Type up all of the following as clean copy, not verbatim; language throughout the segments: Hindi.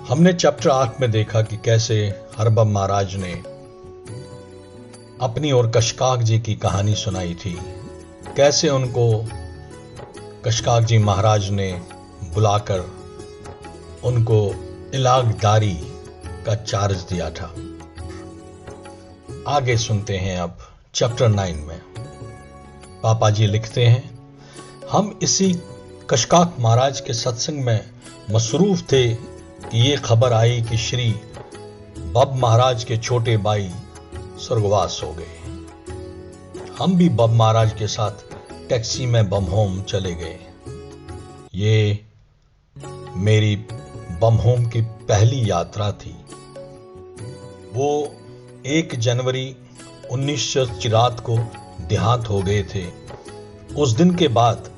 हमने चैप्टर 8 में देखा कि कैसे हरबम महाराज ने अपनी और कशकाक जी की कहानी सुनाई थी। कैसे उनको कशकाक जी महाराज ने बुलाकर उनको इलाकदारी का चार्ज दिया था। आगे सुनते हैं अब चैप्टर 9 में। पापा जी लिखते हैं, हम इसी कशकाक महाराज के सत्संग में मसरूफ थे कि ये खबर आई कि श्री बब महाराज के छोटे भाई स्वर्गवास हो गए। हम भी बब महाराज के साथ टैक्सी में बमहोम चले गए। ये मेरी बमहोम की पहली यात्रा थी। वो 1 जनवरी 1964 को देहांत हो गए थे। उस दिन के बाद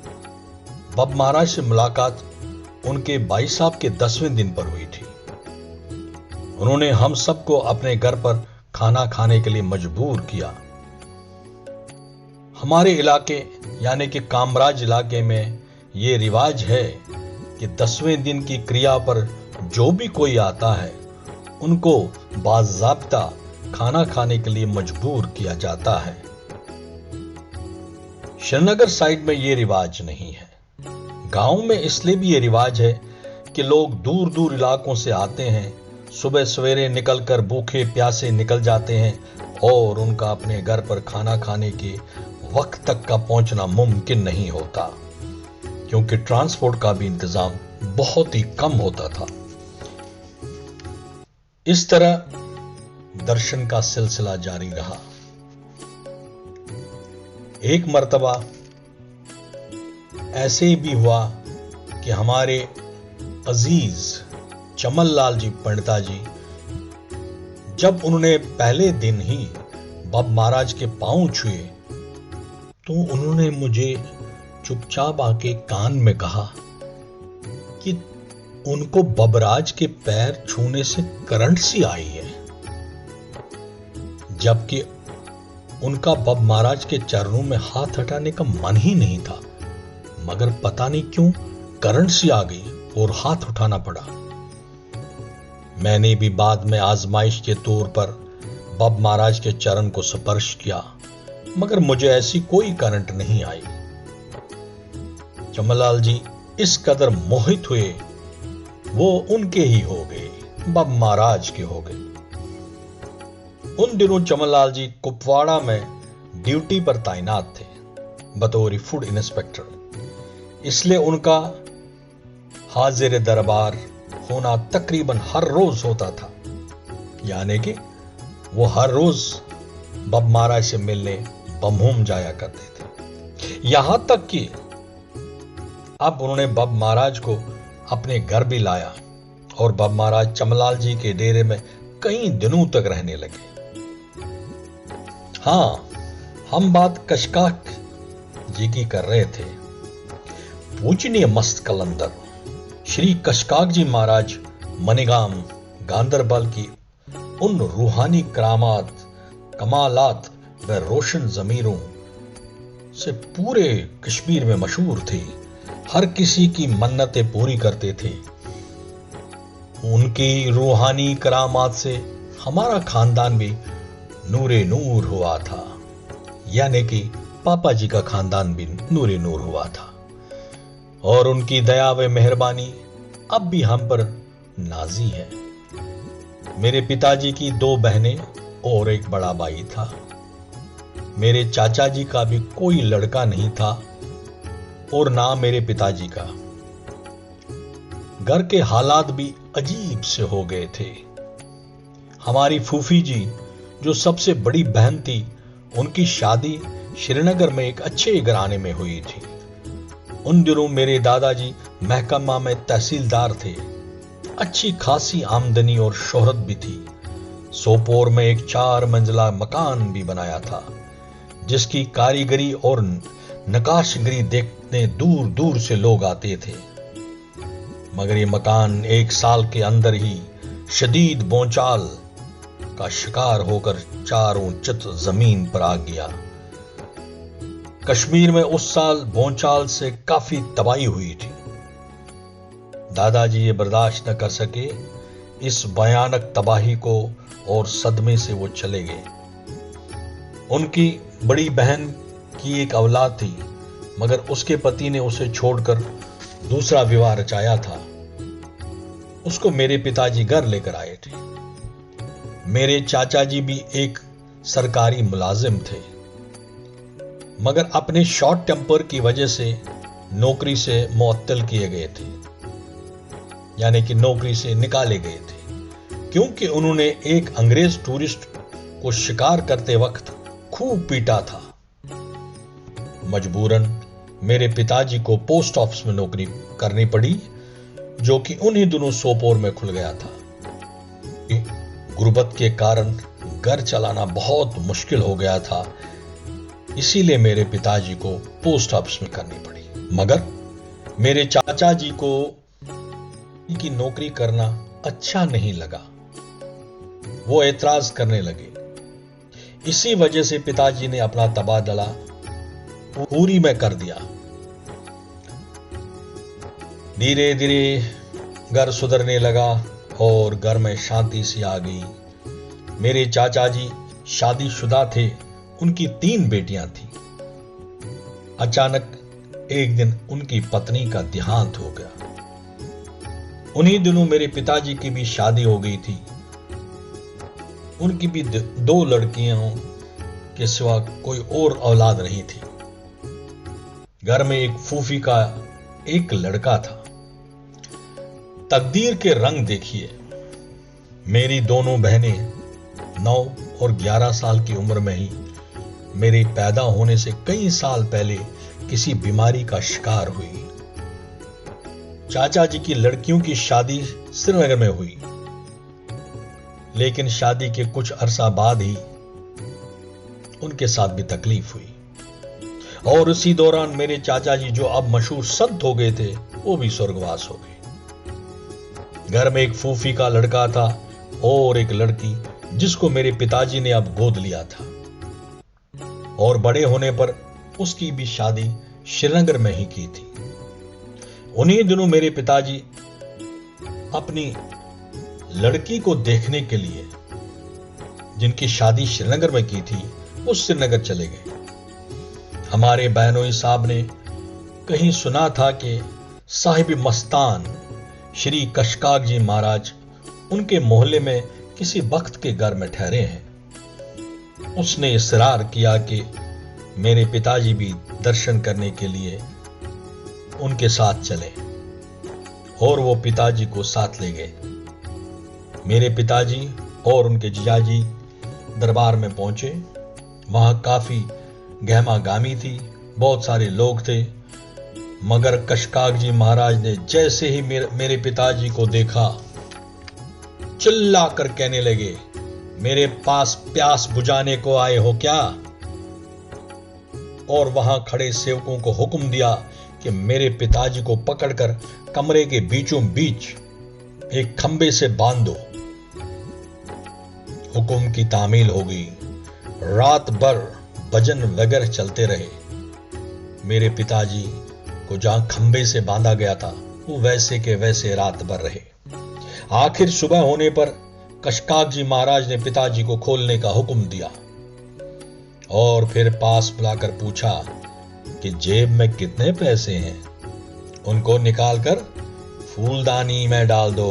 बब महाराज से मुलाकात उनके भाई साहब के 10वें दिन पर हुई थी। उन्होंने हम सबको अपने घर पर खाना खाने के लिए मजबूर किया। हमारे इलाके यानी कि कामराज इलाके में यह रिवाज है कि 10वें दिन की क्रिया पर जो भी कोई आता है उनको बाज़ाब्ता खाना खाने के लिए मजबूर किया जाता है। श्रीनगर साइड में यह रिवाज नहीं है। गांव में इसलिए भी ये रिवाज है कि लोग दूर दूर इलाकों से आते हैं, सुबह सवेरे निकलकर भूखे प्यासे निकल जाते हैं और उनका अपने घर पर खाना खाने के वक्त तक का पहुंचना मुमकिन नहीं होता, क्योंकि ट्रांसपोर्ट का भी इंतजाम बहुत ही कम होता था। इस तरह दर्शन का सिलसिला जारी रहा। एक मर्तबा ऐसे भी हुआ कि हमारे अजीज चमन लाल जी पंडिता जी, जब उन्होंने पहले दिन ही बब महाराज के पांव छुए तो उन्होंने मुझे चुपचाप आके कान में कहा कि उनको बबराज के पैर छूने से करंट सी आई है, जबकि उनका बब महाराज के चरणों में हाथ हटाने का मन ही नहीं था, मगर पता नहीं क्यों करंट सी आ गई और हाथ उठाना पड़ा। मैंने भी बाद में आजमाइश के तौर पर बब महाराज के चरण को स्पर्श किया, मगर मुझे ऐसी कोई करंट नहीं आई। चमनलाल जी इस कदर मोहित हुए, वो उनके ही हो गए, बब महाराज के हो गए। उन दिनों चमनलाल जी कुपवाड़ा में ड्यूटी पर तैनात थे बतौर फूड इंस्पेक्टर, इसलिए उनका हाजिर दरबार होना तकरीबन हर रोज होता था। यानी कि वो हर रोज बब महाराज से मिलने बमहोम जाया करते थे। यहां तक कि अब उन्होंने बब महाराज को अपने घर भी लाया और बब महाराज चमनलाल जी के डेरे में कई दिनों तक रहने लगे। हां, हम बात कशकाक जी की कर रहे थे। पूजनीय मस्त कलंदर श्री कशकाक जी महाराज मनीगाम गांदरबल की उन रूहानी करामात, कमालात व रोशन जमीरों से पूरे कश्मीर में मशहूर थे। हर किसी की मन्नतें पूरी करते थे। उनकी रूहानी करामात से हमारा खानदान भी नूरे नूर हुआ था, यानी कि पापा जी का खानदान भी नूरे नूर हुआ था। और उनकी दया व मेहरबानी अब भी हम पर नाजी है। मेरे पिताजी की 2 बहनें और एक बड़ा भाई था। मेरे चाचा जी का भी कोई लड़का नहीं था और ना मेरे पिताजी का। घर के हालात भी अजीब से हो गए थे। हमारी फूफी जी जो सबसे बड़ी बहन थी, उनकी शादी श्रीनगर में एक अच्छे घराने में हुई थी। उन दिनों मेरे दादाजी महकमा में तहसीलदार थे। अच्छी खासी आमदनी और शोहरत भी थी। सोपोर में एक 4 मंजिला मकान भी बनाया था, जिसकी कारीगरी और नकाशगरी देखने दूर दूर से लोग आते थे। मगर ये मकान 1 साल के अंदर ही शदीद बोंचाल का शिकार होकर चारों चित जमीन पर आ गया। कश्मीर में उस साल बोंचाल से काफी तबाही हुई थी। दादाजी ये बर्दाश्त न कर सके इस भयानक तबाही को और सदमे से वो चले गए। उनकी बड़ी बहन की एक औलाद थी, मगर उसके पति ने उसे छोड़कर दूसरा विवाह रचाया था। उसको मेरे पिताजी घर लेकर आए थे। मेरे चाचा जी भी एक सरकारी मुलाजिम थे, मगर अपने शॉर्ट टेम्पर की वजह से नौकरी से मुअत्तल किए गए थे, यानी कि नौकरी से निकाले गए थे, क्योंकि उन्होंने एक अंग्रेज टूरिस्ट को शिकार करते वक्त खूब पीटा था। मजबूरन मेरे पिताजी को पोस्ट ऑफिस में नौकरी करनी पड़ी, जो कि उन्हीं दिनों सोपोर में खुल गया था। गुर्बत के कारण घर चलाना बहुत मुश्किल हो गया था, इसीलिए मेरे पिताजी को पोस्ट ऑफिस में करनी पड़ी। मगर मेरे चाचा जी को इनकी नौकरी करना अच्छा नहीं लगा। वो एतराज करने लगे। इसी वजह से पिताजी ने अपना तबादला पूरी में कर दिया। धीरे धीरे घर सुधरने लगा और घर में शांति सी आ गई। मेरे चाचा जी शादीशुदा थे, उनकी 3 बेटियां थीं। अचानक एक दिन उनकी पत्नी का देहांत हो गया। उन्हीं दिनों मेरे पिताजी की भी शादी हो गई थी। उनकी भी 2 लड़कियों के सिवा कोई और औलाद नहीं थी। घर में एक फूफी का एक लड़का था। तकदीर के रंग देखिए, मेरी दोनों बहनें 9 और 11 साल की उम्र में ही मेरे पैदा होने से कई साल पहले किसी बीमारी का शिकार हुई। चाचा जी की लड़कियों की शादी श्रीनगर में हुई, लेकिन शादी के कुछ अरसा बाद ही उनके साथ भी तकलीफ हुई। और उसी दौरान मेरे चाचा जी, जो अब मशहूर संत हो गए थे, वो भी स्वर्गवास हो गए। घर में एक फूफी का लड़का था और एक लड़की, जिसको मेरे पिताजी ने अब गोद लिया था। और बड़े होने पर उसकी भी शादी श्रीनगर में ही की थी। उन्हीं दिनों मेरे पिताजी अपनी लड़की को देखने के लिए, जिनकी शादी श्रीनगर में की थी, वो श्रीनगर चले गए। हमारे बहनोई साहब ने कहीं सुना था कि साहिब मस्तान श्री कशकाक जी महाराज उनके मोहल्ले में किसी भक्त के घर में ठहरे हैं। उसने इसरार किया कि मेरे पिताजी भी दर्शन करने के लिए उनके साथ चले, और वो पिताजी को साथ ले गए। मेरे पिताजी और उनके जीजाजी दरबार में पहुंचे। वहां काफी गहमा गामी थी, बहुत सारे लोग थे। मगर कशकाक जी महाराज ने जैसे ही मेरे पिताजी को देखा, चिल्ला कर कहने लगे, मेरे पास प्यास बुझाने को आए हो क्या? और वहां खड़े सेवकों को हुक्म दिया कि मेरे पिताजी को पकड़कर कमरे के बीचों बीच एक खंबे से बांध दो। हुक्म की तामील हो गई। रात भर भजन वगैरह चलते रहे। मेरे पिताजी को जहां खंबे से बांधा गया था, वो वैसे के वैसे रात भर रहे। आखिर सुबह होने पर कशकाक जी महाराज ने पिताजी को खोलने का हुक्म दिया और फिर पास बुलाकर पूछा कि जेब में कितने पैसे हैं, उनको निकालकर फूलदानी में डाल दो।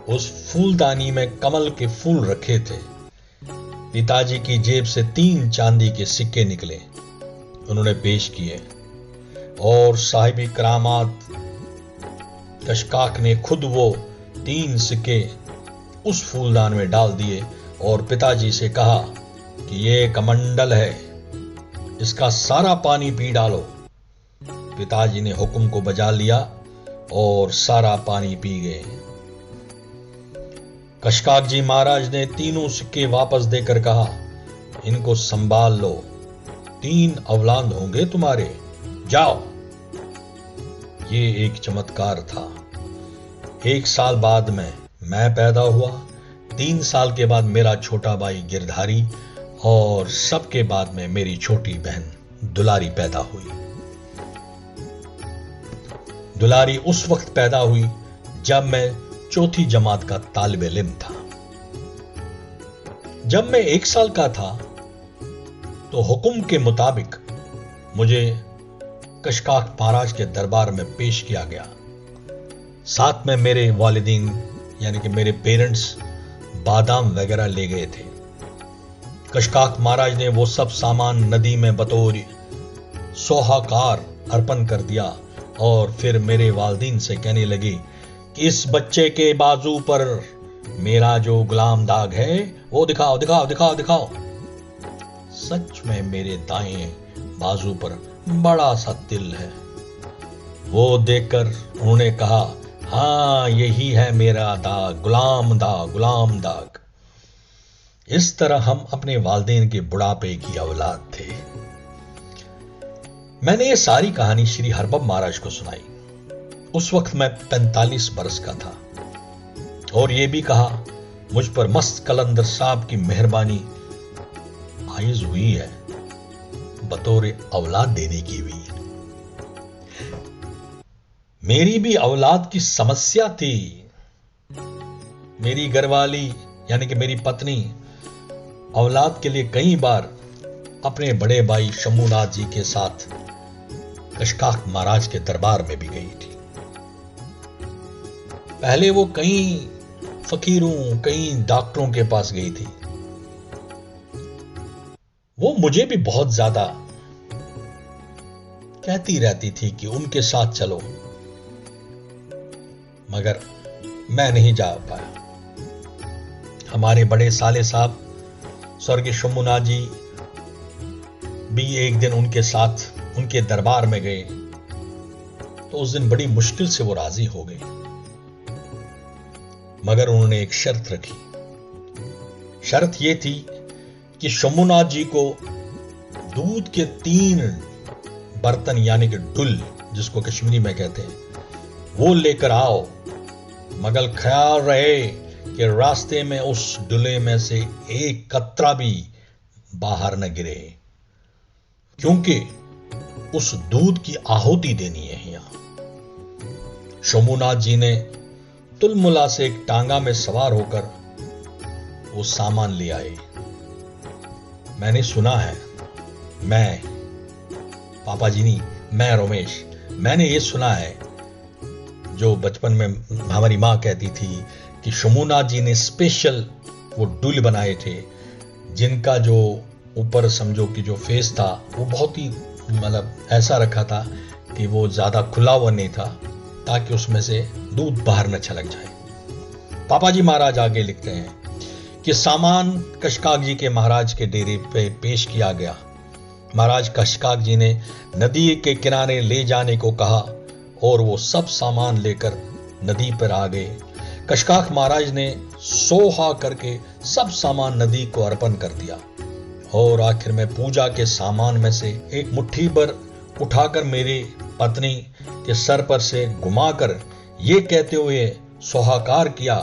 उस फूलदानी में कमल के फूल रखे थे। पिताजी की जेब से 3 चांदी के सिक्के निकले, उन्होंने पेश किए और साहिबी करामात कशकाक ने खुद वो 3 सिक्के उस फूलदान में डाल दिए और पिताजी से कहा कि ये कमंडल है, इसका सारा पानी पी डालो। पिताजी ने हुक्म को बजा लिया और सारा पानी पी गए। कशकाक जी महाराज ने 3 सिक्के वापस देकर कहा, इनको संभाल लो, 3 औलाद होंगे तुम्हारे, जाओ। ये एक चमत्कार था। 1 साल बाद में मैं पैदा हुआ, 3 साल के बाद मेरा छोटा भाई गिरधारी और सबके बाद में मेरी छोटी बहन दुलारी पैदा हुई। दुलारी उस वक्त पैदा हुई जब मैं चौथी जमात का तालिब इल्म था। जब मैं 1 साल का था तो हुक्म के मुताबिक मुझे कशकाक महाराज के दरबार में पेश किया गया। साथ में मेरे वालिदीन यानी कि मेरे पेरेंट्स बादाम वगैरह ले गए थे। कशकाक महाराज ने वो सब सामान नदी में बतौर सोहाकार अर्पण कर दिया और फिर मेरे वालिदीन से कहने लगे कि इस बच्चे के बाजू पर मेरा जो गुलाम दाग है वो दिखाओ दिखाओ दिखाओ दिखाओ। सच में मेरे दाएं बाजू पर बड़ा सा तिल है। वो देखकर उन्होंने कहा, हाँ यही है मेरा दाग, गुलाम दाग, गुलाम दाग। इस तरह हम अपने वालिदैन के बुढ़ापे की औलाद थे। मैंने ये सारी कहानी श्री हरबब महाराज को सुनाई। उस वक्त मैं 45 बरस का था और ये भी कहा मुझ पर मस्त कलंदर साहब की मेहरबानी आइज हुई है, बतौर औलाद देने की भी। मेरी भी औलाद की समस्या थी। मेरी घरवाली यानी कि मेरी पत्नी औलाद के लिए कई बार अपने बड़े भाई शंभूनाथ जी के साथ कशकाक महाराज के दरबार में भी गई थी। पहले वो कई फकीरों, कई डॉक्टरों के पास गई थी। वो मुझे भी बहुत ज्यादा कहती रहती थी कि उनके साथ चलो, मगर मैं नहीं जा पाया। हमारे बड़े साले साहब स्वर्गीय शंभूनाथ जी भी एक दिन उनके साथ उनके दरबार में गए तो उस दिन बड़ी मुश्किल से वो राजी हो गए, मगर उन्होंने एक शर्त रखी। शर्त यह थी कि शंभूनाथ जी को दूध के 3 बर्तन यानी कि डुल, जिसको कश्मीरी में कहते हैं, वो लेकर आओ, मगर ख्याल रहे कि रास्ते में उस डुले में से एक कतरा भी बाहर न गिरे, क्योंकि उस दूध की आहुति देनी है यहां। शंभूनाथ जी ने तुलमुला से एक टांगा में सवार होकर वो सामान ले आए। मैंने सुना है, मैं पापा जी नहीं, मैं रमेश, मैंने ये सुना है, जो बचपन में हमारी मां कहती थी कि शंभूनाथ जी ने स्पेशल वो डुल बनाए थे, जिनका जो ऊपर समझो कि जो फेस था वो बहुत ही मतलब ऐसा रखा था कि वो ज्यादा खुला हुआ नहीं था, ताकि उसमें से दूध बाहर न छलक जाए। पापा जी महाराज आगे लिखते हैं कि सामान कशकाक जी के महाराज के डेरे पे पेश किया गया। महाराज कशकाक जी ने नदी के किनारे ले जाने को कहा और वो सब सामान लेकर नदी पर आ गए। कशकाक महाराज ने सोहा करके सब सामान नदी को अर्पण कर दिया और आखिर में पूजा के सामान में से एक मुट्ठी भर उठाकर मेरी पत्नी के सर पर से घुमाकर ये कहते हुए सोहाकार किया,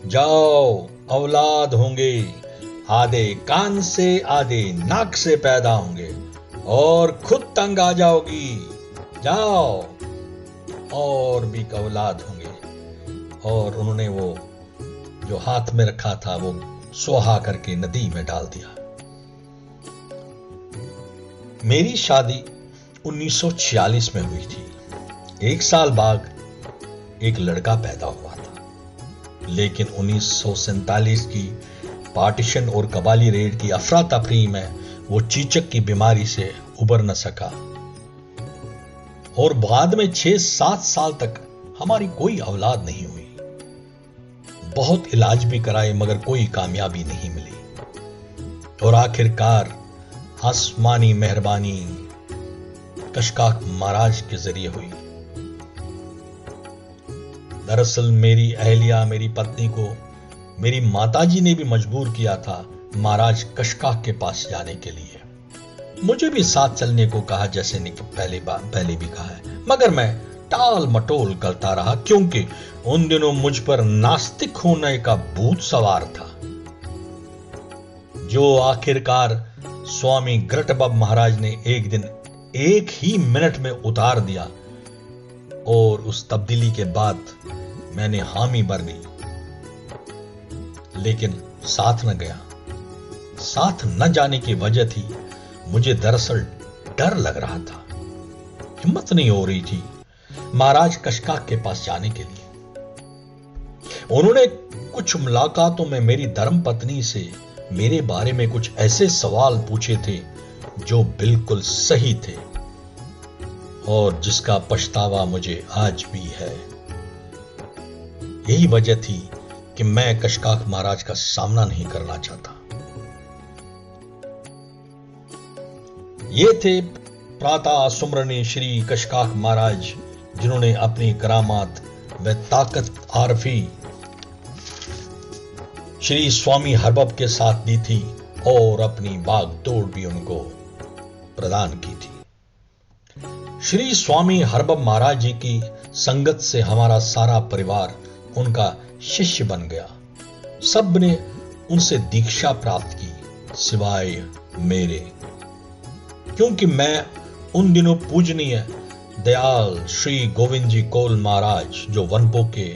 जाओ औलाद होंगे, आधे कान से आधे नाक से पैदा होंगे और खुद तंग आ जाओगी, जाओ और भी औलाद होंगे। और उन्होंने वो जो हाथ में रखा था वो सोहा करके नदी में डाल दिया। मेरी शादी 1946 में हुई थी। 1 साल बाद एक लड़का पैदा हुआ था, लेकिन 1947 की पार्टीशन और कबाली रेड की अफरा तफरी में वो चीचक की बीमारी से उबर न सका और बाद में 6-7 साल तक हमारी कोई औलाद नहीं हुई। बहुत इलाज भी कराए मगर कोई कामयाबी नहीं मिली और आखिरकार आसमानी मेहरबानी कशकाक महाराज के जरिए हुई। दरअसल मेरी अहलिया, मेरी पत्नी को मेरी माताजी ने भी मजबूर किया था महाराज कशकाक के पास जाने के लिए। मुझे भी साथ चलने को कहा, जैसे ने पहले भी कहा है, मगर मैं टाल मटोल करता रहा क्योंकि उन दिनों मुझ पर नास्तिक होने का भूत सवार था, जो आखिरकार स्वामी ग्रटबब महाराज ने एक दिन 1 ही मिनट में उतार दिया और उस तब्दीली के बाद मैंने हामी भर दी लेकिन साथ न गया। साथ न जाने की वजह थी मुझे दरअसल डर लग रहा था। हिम्मत नहीं हो रही थी महाराज कशकाक के पास जाने के लिए। उन्होंने कुछ मुलाकातों में मेरी धर्मपत्नी से मेरे बारे में कुछ ऐसे सवाल पूछे थे जो बिल्कुल सही थे और जिसका पछतावा मुझे आज भी है। यही वजह थी कि मैं कशकाक महाराज का सामना नहीं करना चाहता। ये थे प्रातः सुमरणी श्री कशकाक महाराज, जिन्होंने अपनी करामात व ताकत आरफी श्री स्वामी हरबब के साथ दी थी और अपनी बागडोर भी उनको प्रदान की थी। श्री स्वामी हरबब महाराज जी की संगत से हमारा सारा परिवार उनका शिष्य बन गया। सब ने उनसे दीक्षा प्राप्त की सिवाय मेरे, क्योंकि मैं उन दिनों पूजनीय दयाल श्री गोविंद जी कौल महाराज, जो वनपो के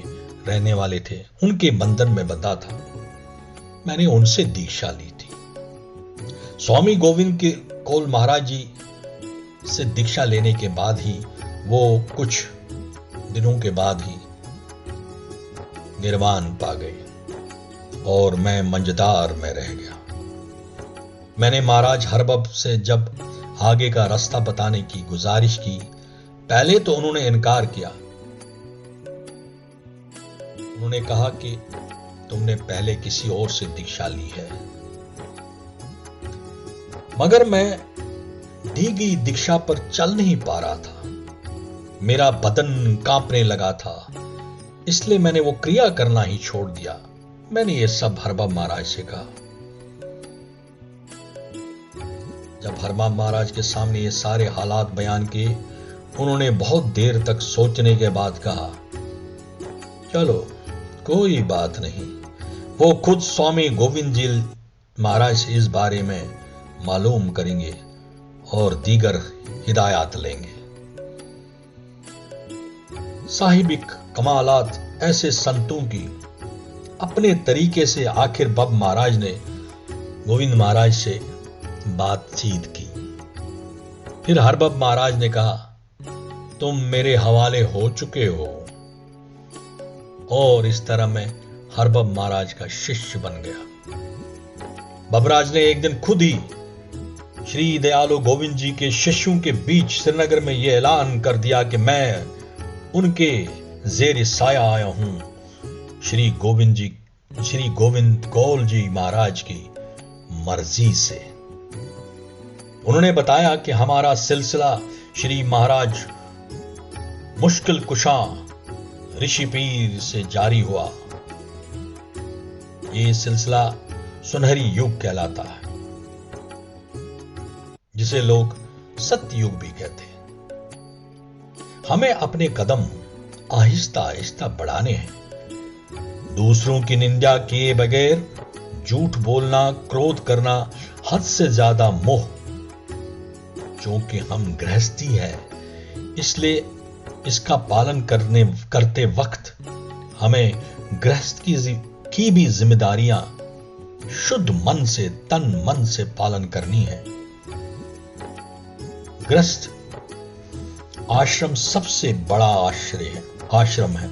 रहने वाले थे, उनके बंधन में बंधा था। मैंने उनसे दीक्षा ली थी। स्वामी गोविंद के कौल महाराज जी से दीक्षा लेने के बाद ही, वो कुछ दिनों के बाद ही निर्वाण पा गए और मैं मंझदार में रह गया। मैंने महाराज हरबब से जब आगे का रास्ता बताने की गुजारिश की, पहले तो उन्होंने इनकार किया। उन्होंने कहा कि तुमने पहले किसी और से दीक्षा ली है। मगर मैं दी गई दीक्षा पर चल नहीं पा रहा था। मेरा बदन कांपने लगा था, इसलिए मैंने वो क्रिया करना ही छोड़ दिया। मैंने ये सब हरबब महाराज से कहा। जब हरबब महाराज के सामने ये सारे हालात बयान किए, उन्होंने बहुत देर तक सोचने के बाद कहा, चलो कोई बात नहीं, वो खुद स्वामी गोविंद जी महाराज से इस बारे में मालूम करेंगे और दीगर हिदायत लेंगे। साहिबिक कमालात ऐसे संतों की अपने तरीके से आखिर बब महाराज ने गोविंद महाराज से बातचीत की। फिर हरबब महाराज ने कहा, तुम मेरे हवाले हो चुके हो, और इस तरह मैं हरबब महाराज का शिष्य बन गया। बबराज ने एक दिन खुद ही श्री दयालु गोविंद जी के शिष्यों के बीच श्रीनगर में यह ऐलान कर दिया कि मैं उनके जेर साया आया हूं श्री गोविंद कौल जी महाराज की मर्जी से। उन्होंने बताया कि हमारा सिलसिला श्री महाराज मुश्किल कुशा ऋषि पीर से जारी हुआ। ये सिलसिला सुनहरी युग कहलाता है, जिसे लोग सत्य युग भी कहते हैं। हमें अपने कदम आहिस्ता आहिस्ता बढ़ाने हैं। दूसरों की निंदा किए बगैर झूठ बोलना, क्रोध करना, हद से ज्यादा मोह। क्योंकि हम गृहस्थी है, इसलिए इसका पालन करते वक्त हमें गृहस्थ की भी जिम्मेदारियां शुद्ध मन से, तन मन से पालन करनी है। गृहस्थ आश्रम सबसे बड़ा आश्रम है।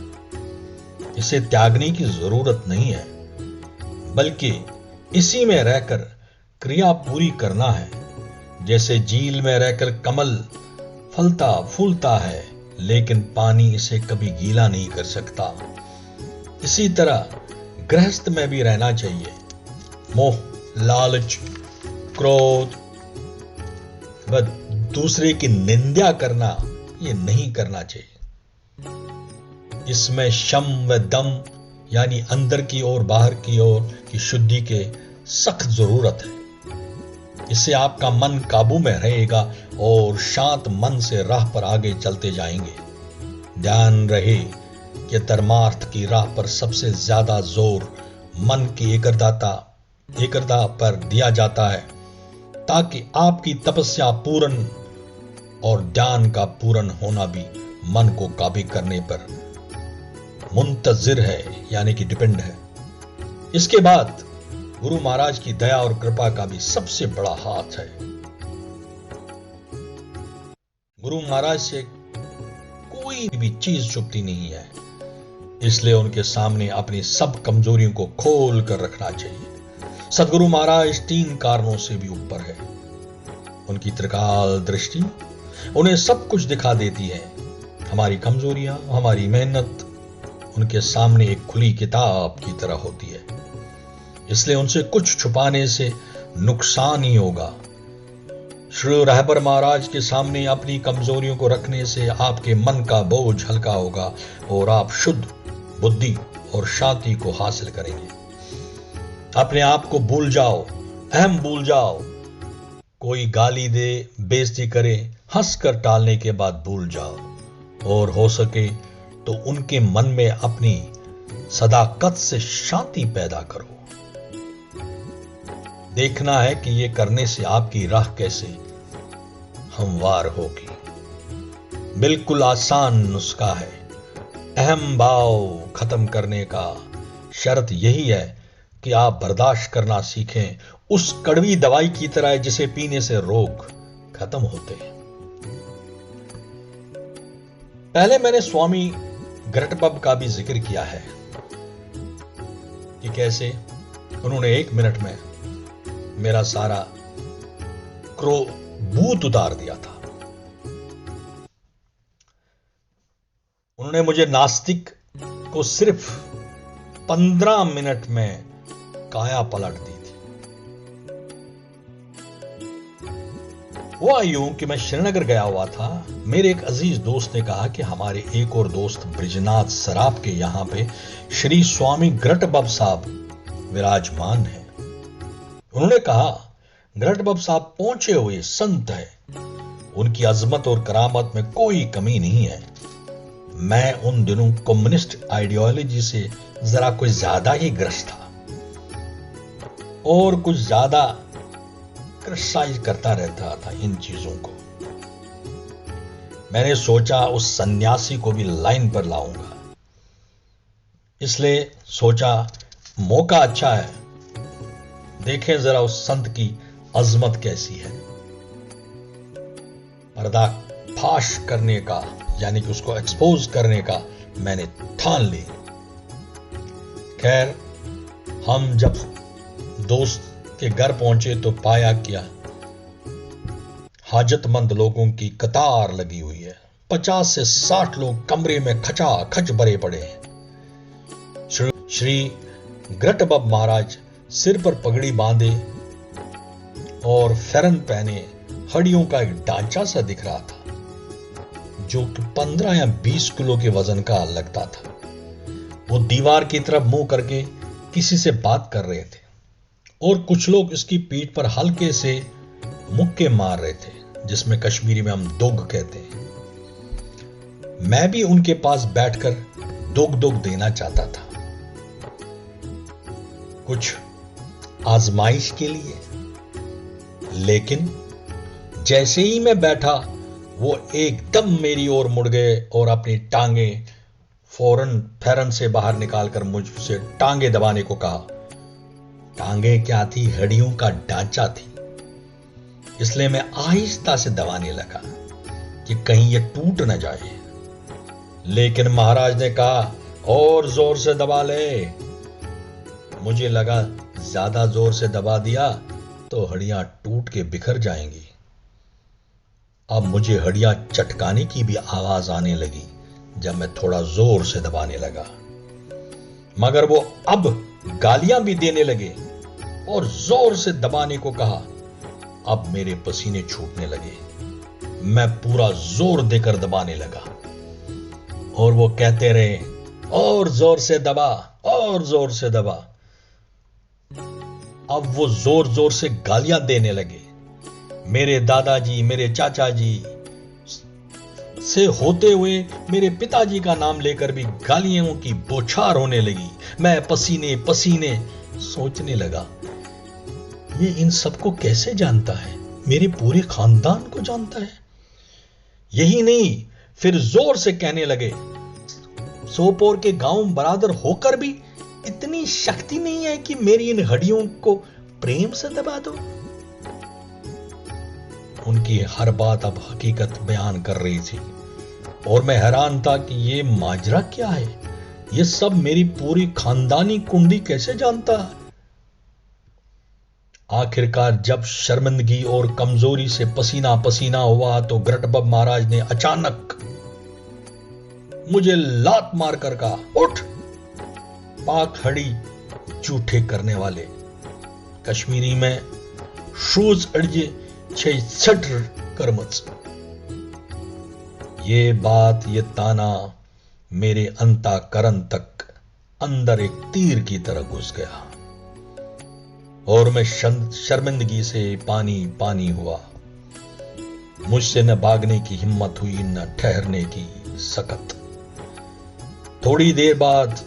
इसे त्यागने की जरूरत नहीं है, बल्कि इसी में रहकर क्रिया पूरी करना है। जैसे झील में रहकर कमल फलता फूलता है, लेकिन पानी इसे कभी गीला नहीं कर सकता। इसी तरह गृहस्थ में भी रहना चाहिए। मोह, लालच, क्रोध व दूसरे की निंदा करना, ये नहीं करना चाहिए। इसमें शम व दम, यानी अंदर की ओर बाहर की ओर की शुद्धि के सख्त जरूरत है। इससे आपका मन काबू में रहेगा और शांत मन से राह पर आगे चलते जाएंगे। ध्यान रहे कि धर्मार्थ की राह पर सबसे ज्यादा जोर मन की एकाग्रता पर दिया जाता है, ताकि आपकी तपस्या पूर्ण और ज्ञान का पूर्ण होना भी मन को काबू करने पर मुंतजिर है, यानी कि डिपेंड है। इसके बाद गुरु महाराज की दया और कृपा का भी सबसे बड़ा हाथ है। गुरु महाराज से कोई भी चीज छुपती नहीं है, इसलिए उनके सामने अपनी सब कमजोरियों को खोल कर रखना चाहिए। सदगुरु महाराज 3 कारणों से भी ऊपर है। उनकी त्रिकाल दृष्टि उन्हें सब कुछ दिखा देती है। हमारी कमजोरियां, हमारी मेहनत उनके सामने एक खुली किताब की तरह होती है, इसलिए उनसे कुछ छुपाने से नुकसान ही होगा। श्री रहबर महाराज के सामने अपनी कमजोरियों को रखने से आपके मन का बोझ हल्का होगा और आप शुद्ध बुद्धि और शांति को हासिल करेंगे। अपने आप को भूल जाओ, अहम भूल जाओ। कोई गाली दे, बेइज्जती करे, हंसकर टालने के बाद भूल जाओ, और हो सके तो उनके मन में अपनी सदाकत से शांति पैदा करो। देखना है कि यह करने से आपकी राह कैसे हमवार होगी। बिल्कुल आसान नुस्खा है। अहम भाव खत्म करने का शर्त यही है कि आप बर्दाश्त करना सीखें, उस कड़वी दवाई की तरह जिसे पीने से रोग खत्म होते हैं। पहले मैंने स्वामी ग्रटबब का भी जिक्र किया है कि कैसे उन्होंने 1 मिनट में मेरा सारा भूत उतार दिया था। उन्होंने मुझे नास्तिक को सिर्फ 15 मिनट में काया पलट दी थी। हुआ यूं कि मैं श्रीनगर गया हुआ था। मेरे एक अजीज दोस्त ने कहा कि हमारे एक और दोस्त ब्रिजनाथ सराफ के यहां पे श्री स्वामी ग्रटबब साहब विराजमान हैं। उन्होंने कहा, ग्रटबब साहब पहुंचे हुए संत हैं, उनकी अजमत और करामत में कोई कमी नहीं है। मैं उन दिनों कम्युनिस्ट आइडियोलॉजी से जरा कुछ ज्यादा ही ग्रस्त था और कुछ ज्यादा क्रिटिसाइज करता रहता था इन चीजों को। मैंने सोचा उस सन्यासी को भी लाइन पर लाऊंगा, इसलिए सोचा मौका अच्छा है, देखें जरा उस संत की अजमत कैसी है। पर्दाफाश करने का यानी कि उसको एक्सपोज करने का मैंने ठान ली। खैर, हम जब दोस्त के घर पहुंचे तो पाया क्या, हाजतमंद लोगों की कतार लगी हुई है। 50 से 60 लोग कमरे में खचाखच भरे पड़े हैं। श्री ग्रटबब महाराज सिर पर पगड़ी बांधे और फेरन पहने हड्डियों का एक ढांचा सा दिख रहा था, जो कि 15 या 20 किलो के वजन का लगता था। वो दीवार की तरफ मुंह करके किसी से बात कर रहे थे और कुछ लोग इसकी पीठ पर हल्के से मुक्के मार रहे थे, जिसमें कश्मीरी में हम दोग कहते हैं। मैं भी उनके पास बैठकर दोग दोग देना चाहता था, कुछ आजमाइश के लिए। लेकिन जैसे ही मैं बैठा, वो एकदम मेरी ओर मुड़ गए और अपनी टांगे फौरन फेरन से बाहर निकालकर मुझसे टांगे दबाने को कहा। टांगे क्या थी, हड्डियों का ढांचा थी, इसलिए मैं आहिस्ता से दबाने लगा कि कहीं ये टूट न जाए। लेकिन महाराज ने कहा, और जोर से दबा ले। मुझे लगा ज्यादा जोर से दबा दिया तो हड्डियां टूट के बिखर जाएंगी। अब मुझे हड्डियां चटकाने की भी आवाज आने लगी जब मैं थोड़ा जोर से दबाने लगा, मगर वो अब गालियां भी देने लगे और जोर से दबाने को कहा। अब मेरे पसीने छूटने लगे, मैं पूरा जोर देकर दबाने लगा और वो कहते रहे, और जोर से दबा, और जोर से दबा। अब वो जोर जोर से गालियां देने लगे। मेरे दादाजी, मेरे चाचा जी से होते हुए मेरे पिताजी का नाम लेकर भी गालियों की बौछार होने लगी। मैं पसीने पसीने सोचने लगा, ये इन सबको कैसे जानता है, मेरे पूरे खानदान को जानता है। यही नहीं, फिर जोर से कहने लगे, सोपोर के गांव बरादर होकर भी इतनी शक्ति नहीं है कि मेरी इन हड्डियों को प्रेम से दबा दो। उनकी हर बात अब हकीकत बयान कर रही थी और मैं हैरान था कि ये माजरा क्या है। ये सब मेरी पूरी खानदानी कुंडी कैसे जानता है। आखिरकार जब शर्मिंदगी और कमजोरी से पसीना पसीना हुआ तो ग्रटबब महाराज ने अचानक मुझे लात मारकर कहा, उठ पाक हड़ी जूठे करने वाले। कश्मीरी में शूज अड़िए 66 करमच। ये बात, ये ताना मेरे अंतःकरण तक अंदर एक तीर की तरह घुस गया और मैं शर्मिंदगी से पानी पानी हुआ। मुझसे न भागने की हिम्मत हुई न ठहरने की सकत। थोड़ी देर बाद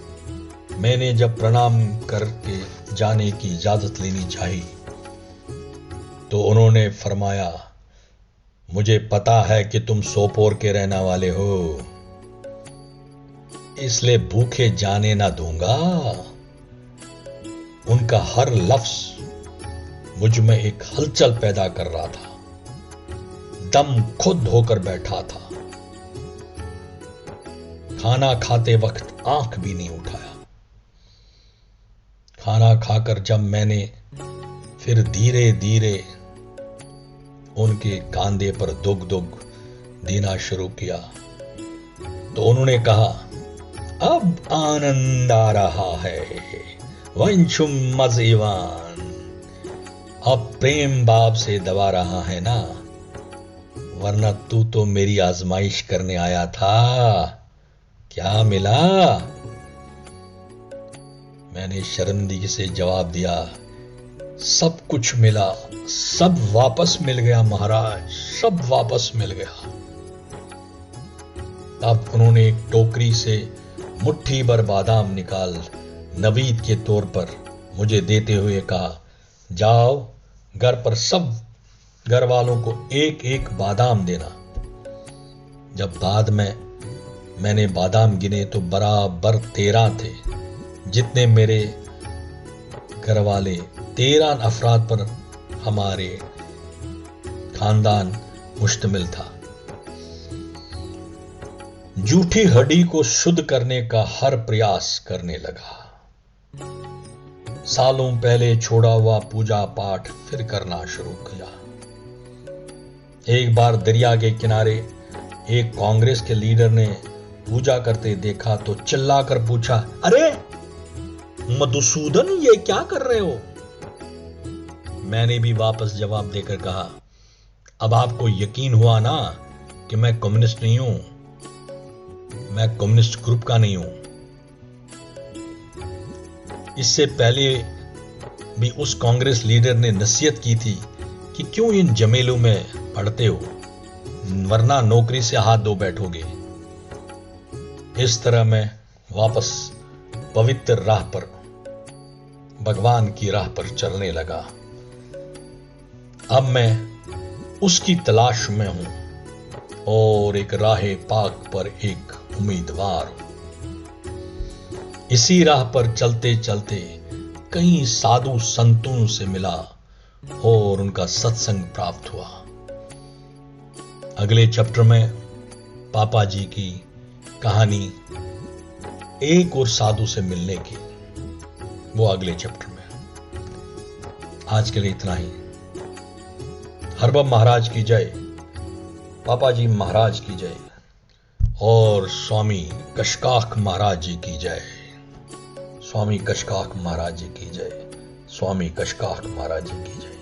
मैंने जब प्रणाम करके जाने की इजाजत लेनी चाहिए तो उन्होंने फरमाया, मुझे पता है कि तुम सोपोर के रहने वाले हो, इसलिए भूखे जाने ना दूंगा। उनका हर लफ्ज मुझ में एक हलचल पैदा कर रहा था। दम खुद होकर बैठा था। खाना खाते वक्त आंख भी नहीं उठाया। खाना खाकर जब मैंने फिर धीरे धीरे उनके कांधे पर दुग दुग देना शुरू किया तो उन्होंने कहा, अब आनंद आ रहा है वंशुम मजीवान। अब प्रेम भाव से दबा रहा है ना, वरना तू तो मेरी आजमाइश करने आया था। क्या मिला? मैंने शर्मिंदगी से जवाब दिया, सब कुछ मिला, सब वापस मिल गया महाराज, सब वापस मिल गया। तब उन्होंने एक टोकरी से मुट्ठी भर बादाम निकाल नवीद के तौर पर मुझे देते हुए कहा, जाओ घर पर सब घर वालों को एक एक बादाम देना। जब बाद में मैंने बादाम गिने तो बराबर 13 थे। जितने मेरे घर वाले 13 अफराद पर हमारे खानदान मुश्तमिल था। जूठी हड्डी को शुद्ध करने का हर प्रयास करने लगा। सालों पहले छोड़ा हुआ पूजा पाठ फिर करना शुरू किया। एक बार दरिया के किनारे एक कांग्रेस के लीडर ने पूजा करते देखा तो चिल्लाकर पूछा, अरे मधुसूदन, ये क्या कर रहे हो? मैंने भी वापस जवाब देकर कहा, अब आपको यकीन हुआ ना कि मैं कम्युनिस्ट नहीं हूं, मैं कम्युनिस्ट ग्रुप का नहीं हूं। इससे पहले भी उस कांग्रेस लीडर ने नसीहत की थी कि क्यों इन जमेलों में पड़ते हो, वरना नौकरी से हाथ धो बैठोगे। इस तरह मैं वापस पवित्र राह पर, भगवान की राह पर चलने लगा। अब मैं उसकी तलाश में हूं और एक राहे पाक पर एक उम्मीदवार हूं। इसी राह पर चलते चलते कई साधु संतों से मिला और उनका सत्संग प्राप्त हुआ। अगले चैप्टर में पापा जी की कहानी एक और साधु से मिलने की, वो अगले चैप्टर में। आज के लिए इतना ही। हरबम महाराज की जय, पापा जी महाराज की जय और स्वामी कशकाक महाराज जी की जय। स्वामी कशकाक महाराज जी की जय। स्वामी कशकाक महाराज जी की जय।